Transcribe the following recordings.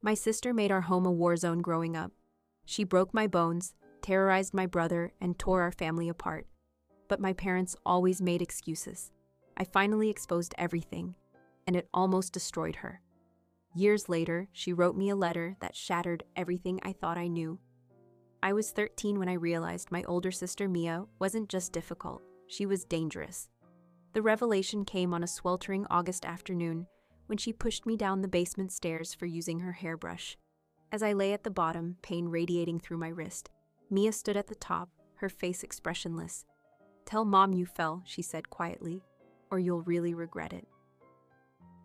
My sister made our home a war zone growing up. She broke my bones, terrorized my brother, and tore our family apart. But my parents always made excuses. I finally exposed everything, and it almost destroyed her. Years later, she wrote me a letter that shattered everything I thought I knew. I was 13 when I realized my older sister Mia wasn't just difficult, she was dangerous. The revelation came on a sweltering August afternoon when she pushed me down the basement stairs for using her hairbrush. As I lay at the bottom, pain radiating through my wrist, Mia stood at the top, her face expressionless. "Tell Mom you fell," she said quietly, "or you'll really regret it."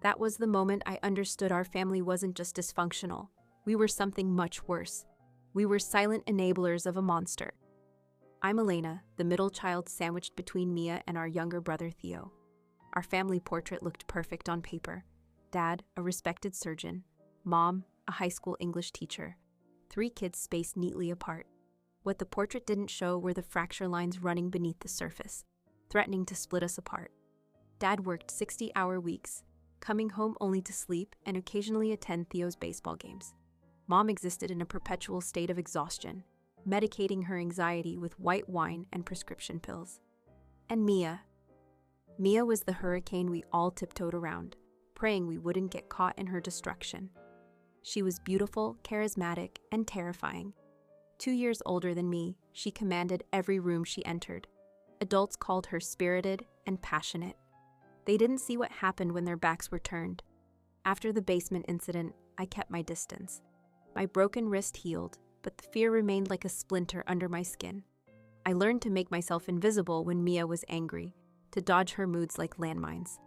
That was the moment I understood our family wasn't just dysfunctional. We were something much worse. We were silent enablers of a monster. I'm Elena, the middle child sandwiched between Mia and our younger brother Theo. Our family portrait looked perfect on paper. Dad, a respected surgeon. Mom, a high school English teacher. 3 kids spaced neatly apart. What the portrait didn't show were the fracture lines running beneath the surface, threatening to split us apart. Dad worked 60-hour weeks, coming home only to sleep and occasionally attend Theo's baseball games. Mom existed in a perpetual state of exhaustion, medicating her anxiety with white wine and prescription pills. And Mia. Mia was the hurricane we all tiptoed around, praying we wouldn't get caught in her destruction. She was beautiful, charismatic, and terrifying. 2 years older than me, she commanded every room she entered. Adults called her spirited and passionate. They didn't see what happened when their backs were turned. After the basement incident, I kept my distance. My broken wrist healed, but the fear remained like a splinter under my skin. I learned to make myself invisible when Mia was angry, to dodge her moods like landmines.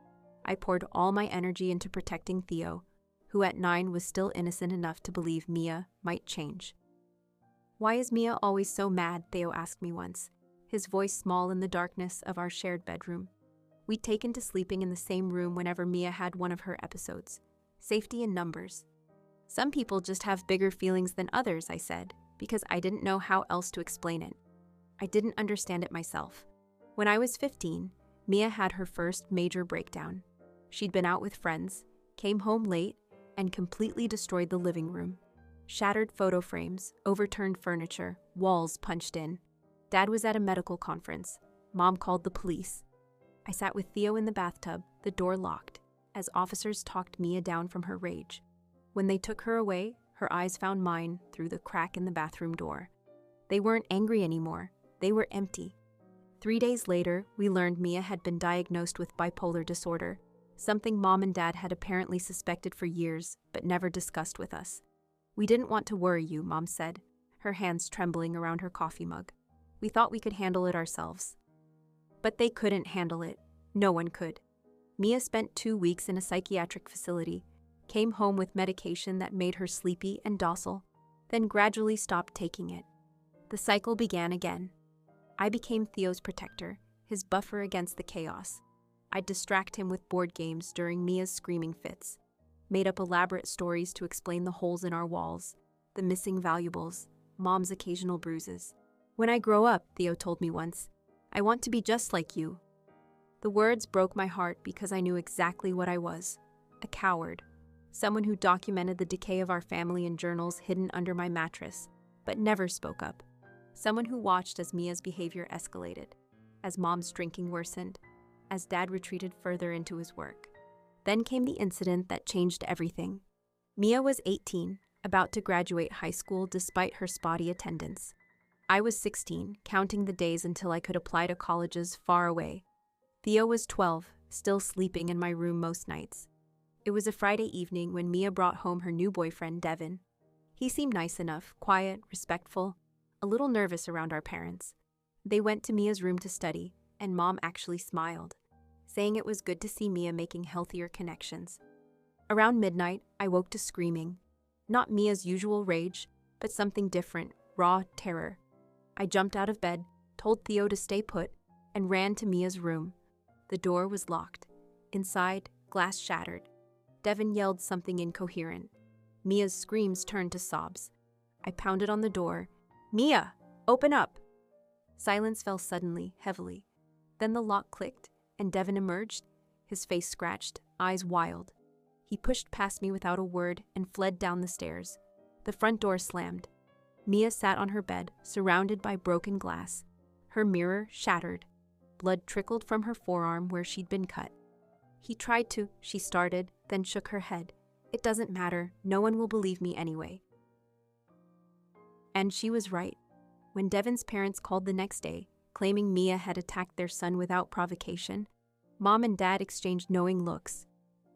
I poured all my energy into protecting Theo, who at 9 was still innocent enough to believe Mia might change. "Why is Mia always so mad?" Theo asked me once, his voice small in the darkness of our shared bedroom. We'd taken to sleeping in the same room whenever Mia had one of her episodes. Safety in numbers. "Some people just have bigger feelings than others," I said, because I didn't know how else to explain it. I didn't understand it myself. When I was 15, Mia had her first major breakdown. She'd been out with friends, came home late, and completely destroyed the living room. Shattered photo frames, overturned furniture, walls punched in. Dad was at a medical conference. Mom called the police. I sat with Theo in the bathtub, the door locked, as officers talked Mia down from her rage. When they took her away, her eyes found mine through the crack in the bathroom door. They weren't angry anymore. They were empty. 3 days later, we learned Mia had been diagnosed with bipolar disorder, something Mom and Dad had apparently suspected for years, but never discussed with us. "We didn't want to worry you," Mom said, her hands trembling around her coffee mug. "We thought we could handle it ourselves." But they couldn't handle it. No one could. Mia spent 2 weeks in a psychiatric facility, came home with medication that made her sleepy and docile, then gradually stopped taking it. The cycle began again. I became Theo's protector, his buffer against the chaos. I'd distract him with board games during Mia's screaming fits, made up elaborate stories to explain the holes in our walls, the missing valuables, Mom's occasional bruises. "When I grow up," Theo told me once, "I want to be just like you." The words broke my heart because I knew exactly what I was, a coward. Someone who documented the decay of our family in journals hidden under my mattress, but never spoke up. Someone who watched as Mia's behavior escalated, as Mom's drinking worsened, as Dad retreated further into his work. Then came the incident that changed everything. Mia was 18, about to graduate high school despite her spotty attendance. I was 16, counting the days until I could apply to colleges far away. Theo was 12, still sleeping in my room most nights. It was a Friday evening when Mia brought home her new boyfriend, Devin. He seemed nice enough, quiet, respectful, a little nervous around our parents. They went to Mia's room to study, and Mom actually smiled, saying it was good to see Mia making healthier connections. Around midnight, I woke to screaming. Not Mia's usual rage, but something different, raw terror. I jumped out of bed, told Theo to stay put, and ran to Mia's room. The door was locked. Inside, glass shattered. Devin yelled something incoherent. Mia's screams turned to sobs. I pounded on the door. "Mia, open up!" Silence fell suddenly, heavily. Then the lock clicked, and Devin emerged, his face scratched, eyes wild. He pushed past me without a word and fled down the stairs. The front door slammed. Mia sat on her bed, surrounded by broken glass. Her mirror shattered. Blood trickled from her forearm where she'd been cut. He tried to, she started, then shook her head. It doesn't matter, no one will believe me anyway. And she was right. When Devon's parents called the next day, claiming Mia had attacked their son without provocation, Mom and Dad exchanged knowing looks.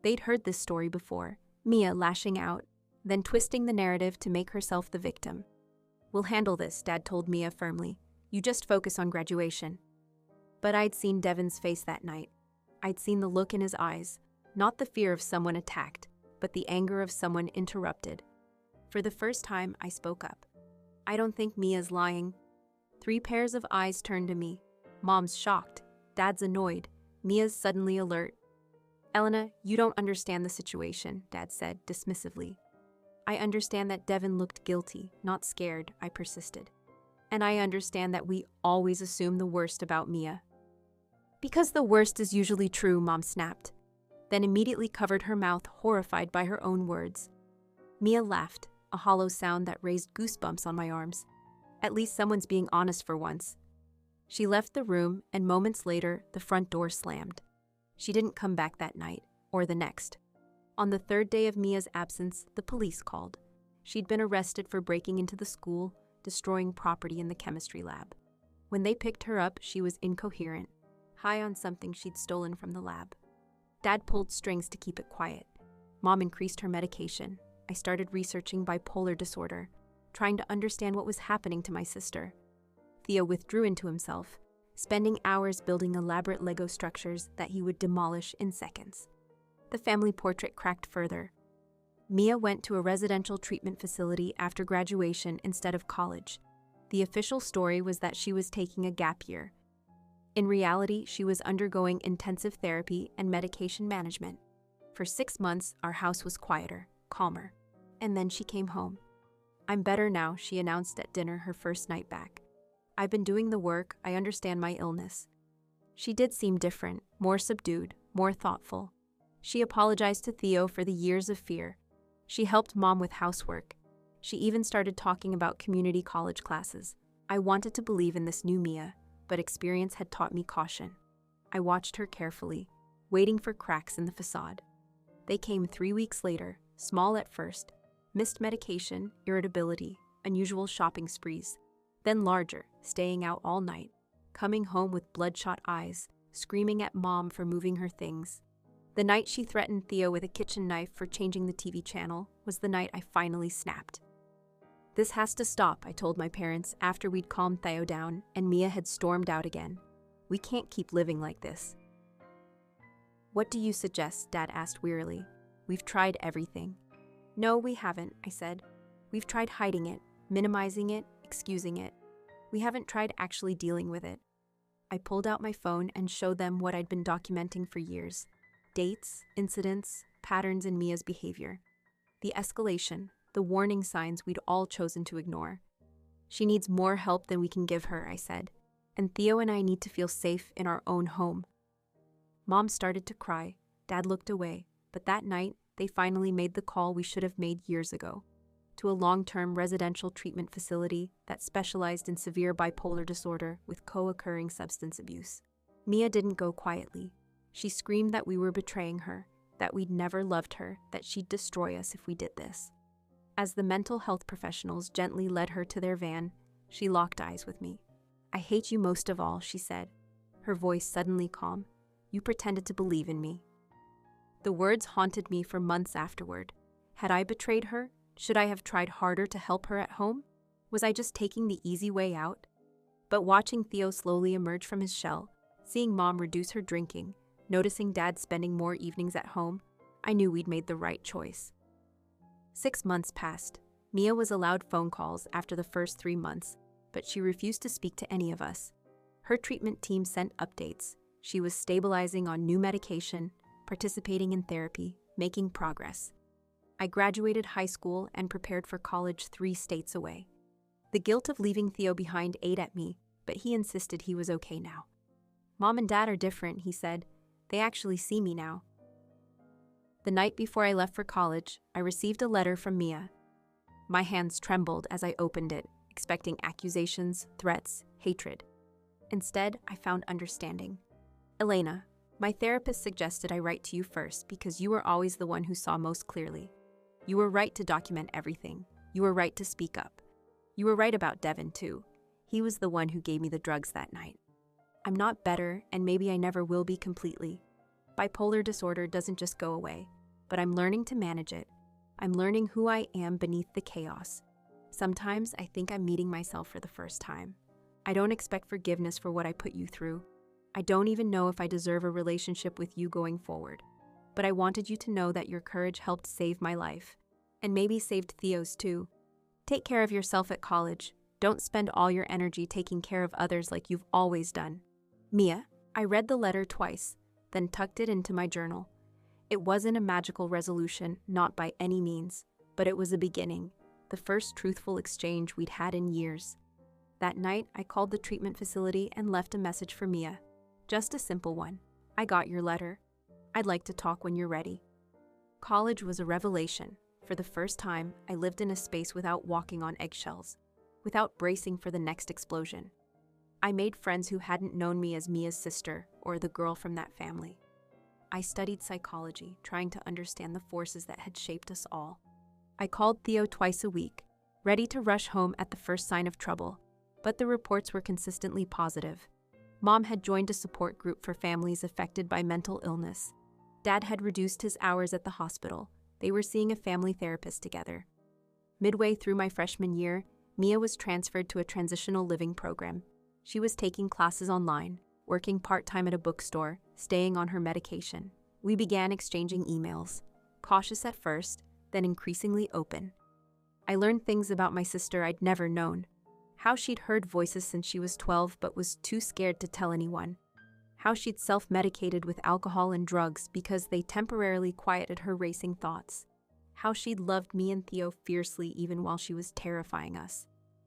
They'd heard this story before, Mia lashing out, then twisting the narrative to make herself the victim. "We'll handle this," Dad told Mia firmly. "You just focus on graduation." But I'd seen Devon's face that night. I'd seen the look in his eyes, not the fear of someone attacked, but the anger of someone interrupted. For the first time, I spoke up. "I don't think Mia's lying." 3 pairs of eyes turned to me. Mom's shocked. Dad's annoyed. Mia's suddenly alert. "Elena, you don't understand the situation," Dad said dismissively. "I understand that Devon looked guilty, not scared," I persisted. "And I understand that we always assume the worst about Mia." "Because the worst is usually true," Mom snapped, then immediately covered her mouth, horrified by her own words. Mia laughed, a hollow sound that raised goosebumps on my arms. At least someone's being honest for once. She left the room, and moments later, the front door slammed. She didn't come back that night, or the next. On the 3rd day of Mia's absence, the police called. She'd been arrested for breaking into the school, destroying property in the chemistry lab. When they picked her up, she was incoherent, high on something she'd stolen from the lab. Dad pulled strings to keep it quiet. Mom increased her medication. I started researching bipolar disorder, trying to understand what was happening to my sister. Theo withdrew into himself, spending hours building elaborate Lego structures that he would demolish in seconds. The family portrait cracked further. Mia went to a residential treatment facility after graduation instead of college. The official story was that she was taking a gap year. In reality, she was undergoing intensive therapy and medication management. For 6 months, our house was quieter, calmer. And then she came home. "I'm better now," she announced at dinner her first night back. "I've been doing the work, I understand my illness." She did seem different, more subdued, more thoughtful. She apologized to Theo for the years of fear. She helped Mom with housework. She even started talking about community college classes. I wanted to believe in this new Mia, but experience had taught me caution. I watched her carefully, waiting for cracks in the facade. They came 3 weeks later, small at first, missed medication, irritability, unusual shopping sprees, then larger, staying out all night, coming home with bloodshot eyes, screaming at Mom for moving her things. The night she threatened Theo with a kitchen knife for changing the TV channel was the night I finally snapped. "This has to stop," I told my parents after we'd calmed Theo down and Mia had stormed out again. "We can't keep living like this." "What do you suggest?" Dad asked wearily. "We've tried everything." "No, we haven't," I said. "We've tried hiding it, minimizing it, excusing it. We haven't tried actually dealing with it." I pulled out my phone and showed them what I'd been documenting for years. Dates, incidents, patterns in Mia's behavior. The escalation, the warning signs we'd all chosen to ignore. "She needs more help than we can give her," I said. "And Theo and I need to feel safe in our own home." Mom started to cry. Dad looked away. But that night, they finally made the call we should have made years ago. To a long-term residential treatment facility that specialized in severe bipolar disorder with co-occurring substance abuse. Mia didn't go quietly. She screamed that we were betraying her, that we'd never loved her, that she'd destroy us if we did this. As the mental health professionals gently led her to their van, she locked eyes with me. "I hate you most of all," she said, her voice suddenly calm. "You pretended to believe in me." The words haunted me for months afterward. Had I betrayed her? Should I have tried harder to help her at home? Was I just taking the easy way out? But watching Theo slowly emerge from his shell, seeing Mom reduce her drinking, noticing Dad spending more evenings at home, I knew we'd made the right choice. 6 months passed. Mia was allowed phone calls after the first 3 months, but she refused to speak to any of us. Her treatment team sent updates. She was stabilizing on new medication, participating in therapy, making progress. I graduated high school and prepared for college 3 states away. The guilt of leaving Theo behind ate at me, but he insisted he was okay now. "Mom and Dad are different," he said. "They actually see me now." The night before I left for college, I received a letter from Mia. My hands trembled as I opened it, expecting accusations, threats, hatred. Instead, I found understanding. Elena, my therapist suggested I write to you first because you were always the one who saw most clearly. You were right to document everything. You were right to speak up. You were right about Devin, too. He was the one who gave me the drugs that night. I'm not better, and maybe I never will be completely. Bipolar disorder doesn't just go away, but I'm learning to manage it. I'm learning who I am beneath the chaos. Sometimes I think I'm meeting myself for the first time. I don't expect forgiveness for what I put you through. I don't even know if I deserve a relationship with you going forward. But I wanted you to know that your courage helped save my life. And maybe saved Theo's too. Take care of yourself at college. Don't spend all your energy taking care of others like you've always done. Mia, I read the letter twice, then tucked it into my journal. It wasn't a magical resolution, not by any means, but it was a beginning, the first truthful exchange we'd had in years. That night, I called the treatment facility and left a message for Mia. Just a simple one. I got your letter. I'd like to talk when you're ready. College was a revelation. For the first time, I lived in a space without walking on eggshells, without bracing for the next explosion. I made friends who hadn't known me as Mia's sister or the girl from that family. I studied psychology, trying to understand the forces that had shaped us all. I called Theo twice a week, ready to rush home at the first sign of trouble, but the reports were consistently positive. Mom had joined a support group for families affected by mental illness. Dad had reduced his hours at the hospital. They were seeing a family therapist together. Midway through my freshman year, Mia was transferred to a transitional living program. She was taking classes online, working part-time at a bookstore, staying on her medication. We began exchanging emails, cautious at first, then increasingly open. I learned things about my sister I'd never known. How she'd heard voices since she was 12 but was too scared to tell anyone. How she'd self-medicated with alcohol and drugs because they temporarily quieted her racing thoughts. How she'd loved me and Theo fiercely even while she was terrifying us.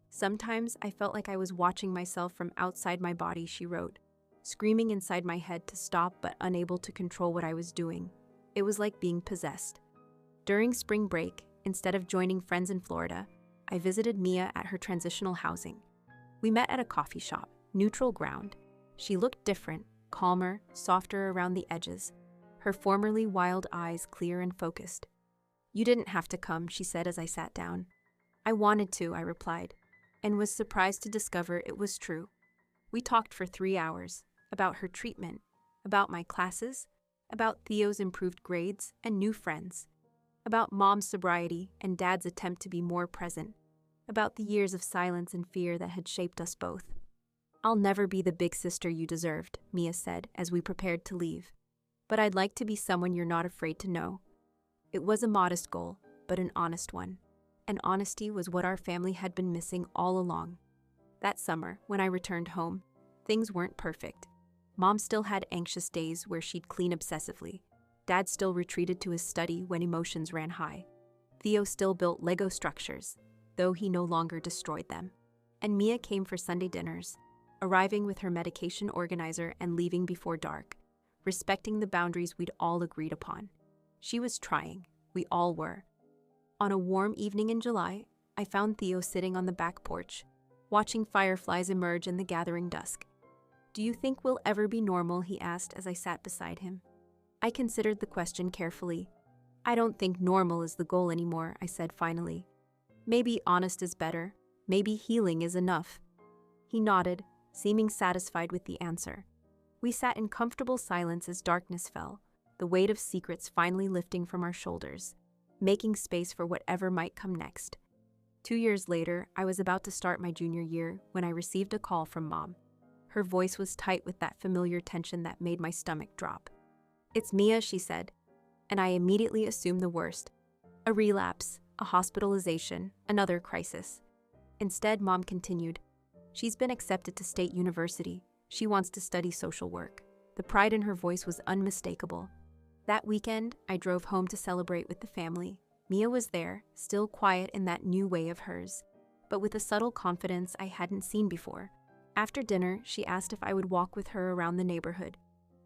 Sometimes I felt like I was watching myself from outside my body, she wrote, screaming inside my head to stop but unable to control what I was doing. It was like being possessed. During spring break, instead of joining friends in Florida, I visited Mia at her transitional housing. We met at a coffee shop, neutral ground. She looked different, calmer, softer around the edges, her formerly wild eyes clear and focused. You didn't have to come, she said as I sat down. I wanted to, I replied, and was surprised to discover it was true. We talked for 3 hours, about her treatment, about my classes, about Theo's improved grades and new friends, about Mom's sobriety and Dad's attempt to be more present, about the years of silence and fear that had shaped us both. I'll never be the big sister you deserved, Mia said as we prepared to leave. But I'd like to be someone you're not afraid to know. It was a modest goal, but an honest one. And honesty was what our family had been missing all along. That summer, when I returned home, things weren't perfect. Mom still had anxious days where she'd clean obsessively. Dad still retreated to his study when emotions ran high. Theo still built Lego structures, though he no longer destroyed them. And Mia came for Sunday dinners, arriving with her medication organizer and leaving before dark, respecting the boundaries we'd all agreed upon. She was trying. We all were. On a warm evening in July, I found Theo sitting on the back porch, watching fireflies emerge in the gathering dusk. "Do you think we'll ever be normal?" he asked as I sat beside him. I considered the question carefully. "I don't think normal is the goal anymore," I said finally. "Maybe honest is better. Maybe healing is enough." He nodded, seeming satisfied with the answer. We sat in comfortable silence as darkness fell, the weight of secrets finally lifting from our shoulders, making space for whatever might come next. 2 years later, I was about to start my junior year when I received a call from Mom. Her voice was tight with that familiar tension that made my stomach drop. "It's Mia," she said, and I immediately assumed the worst. A relapse, a hospitalization, another crisis. Instead, Mom continued, "She's been accepted to State University. She wants to study social work." The pride in her voice was unmistakable. That weekend, I drove home to celebrate with the family. Mia was there, still quiet in that new way of hers, but with a subtle confidence I hadn't seen before. After dinner, she asked if I would walk with her around the neighborhood,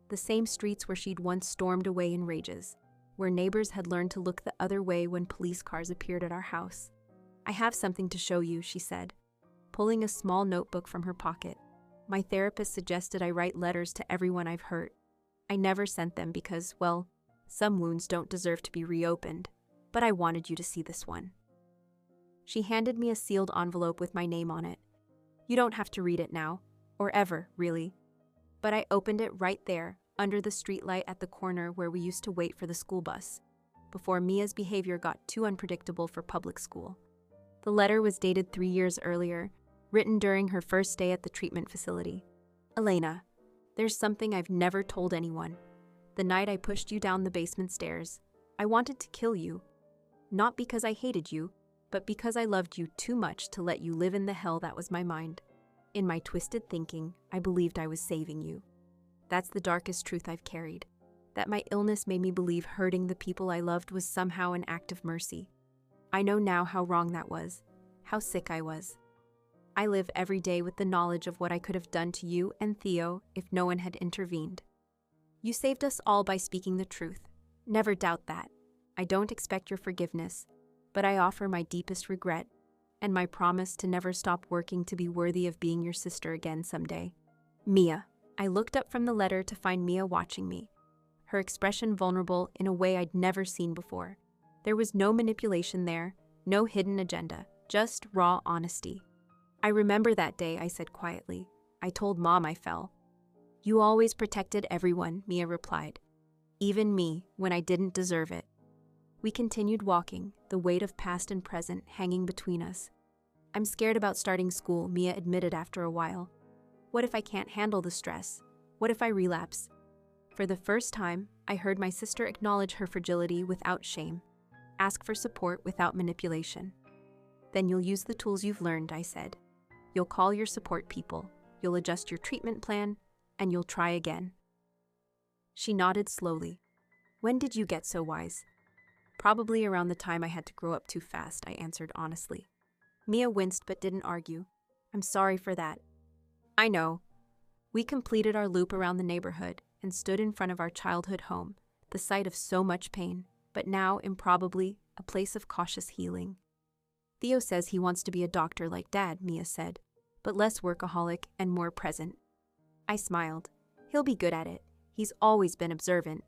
the same streets where she'd once stormed away in rages. where neighbors had learned to look the other way when police cars appeared at our house. "I have something to show you," she said, pulling a small notebook from her pocket. "My therapist suggested I write letters to everyone I've hurt. I never sent them because, well, some wounds don't deserve to be reopened, but I wanted you to see this one." She handed me a sealed envelope with my name on it. "You don't have to read it now, or ever, really." But I opened it right there, under the streetlight at the corner where we used to wait for the school bus, before Mia's behavior got too unpredictable for public school. The letter was dated 3 years earlier, written during her first day at the treatment facility. "Elena, there's something I've never told anyone. The night I pushed you down the basement stairs, I wanted to kill you. Not because I hated you, but because I loved you too much to let you live in the hell that was my mind. In my twisted thinking, I believed I was saving you. That's the darkest truth I've carried. That my illness made me believe hurting the people I loved was somehow an act of mercy. I know now how wrong that was, how sick I was. I live every day with the knowledge of what I could have done to you and Theo if no one had intervened. You saved us all by speaking the truth. Never doubt that. I don't expect your forgiveness, but I offer my deepest regret and my promise to never stop working to be worthy of being your sister again someday. Mia." I looked up from the letter to find Mia watching me, her expression vulnerable in a way I'd never seen before. There was no manipulation there, no hidden agenda, just raw honesty. "I remember that day," I said quietly. "I told Mom I fell." "You always protected everyone," Mia replied. "Even me, when I didn't deserve it." We continued walking, the weight of past and present hanging between us. "I'm scared about starting school," Mia admitted after a while. "What if I can't handle the stress? What if I relapse?" For the first time, I heard my sister acknowledge her fragility without shame, ask for support without manipulation. "Then you'll use the tools you've learned," I said. "You'll call your support people, you'll adjust your treatment plan, and you'll try again." She nodded slowly. "When did you get so wise?" "Probably around the time I had to grow up too fast," I answered honestly. Mia winced but didn't argue. "I'm sorry for that." "I know." We completed our loop around the neighborhood and stood in front of our childhood home, the site of so much pain, but now, improbably, a place of cautious healing. "Theo says he wants to be a doctor like Dad," Mia said, "but less workaholic and more present." I smiled. "He'll be good at it. He's always been observant."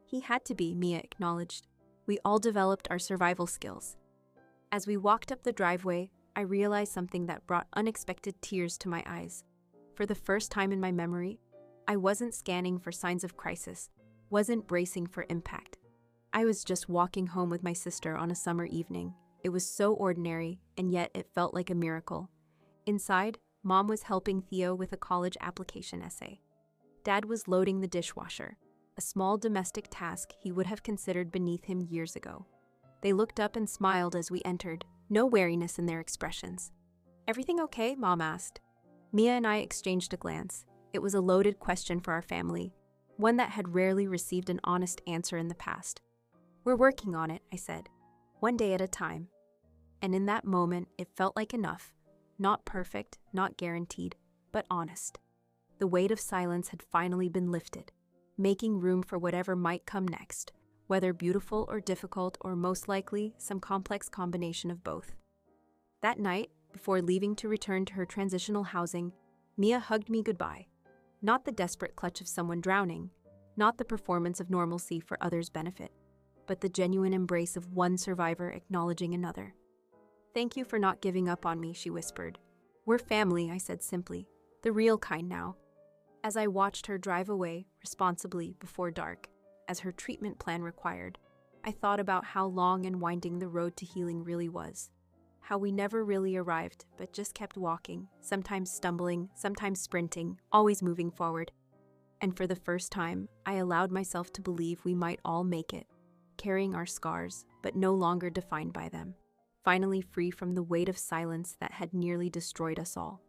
"He had to be," Mia acknowledged. "We all developed our survival skills." As we walked up the driveway, I realized something that brought unexpected tears to my eyes. For the first time in my memory, I wasn't scanning for signs of crisis, wasn't bracing for impact. I was just walking home with my sister on a summer evening. It was so ordinary, and yet it felt like a miracle. Inside, Mom was helping Theo with a college application essay. Dad was loading the dishwasher, a small domestic task he would have considered beneath him years ago. They looked up and smiled as we entered, no wariness in their expressions. "Everything okay?" Mom asked. Mia and I exchanged a glance. It was a loaded question for our family, one that had rarely received an honest answer in the past. "We're working on it," I said, "one day at a time." And in that moment, it felt like enough. Not perfect, not guaranteed, but honest. The weight of silence had finally been lifted, making room for whatever might come next, whether beautiful or difficult or most likely some complex combination of both. That night, before leaving to return to her transitional housing, Mia hugged me goodbye. Not the desperate clutch of someone drowning, not the performance of normalcy for others' benefit, but the genuine embrace of one survivor acknowledging another. "Thank you for not giving up on me," she whispered. "We're family," I said simply, "the real kind now." As I watched her drive away, responsibly, before dark, as her treatment plan required, I thought about how long and winding the road to healing really was. How we never really arrived, but just kept walking, sometimes stumbling, sometimes sprinting, always moving forward. And for the first time, I allowed myself to believe we might all make it, carrying our scars, but no longer defined by them, finally free from the weight of silence that had nearly destroyed us all.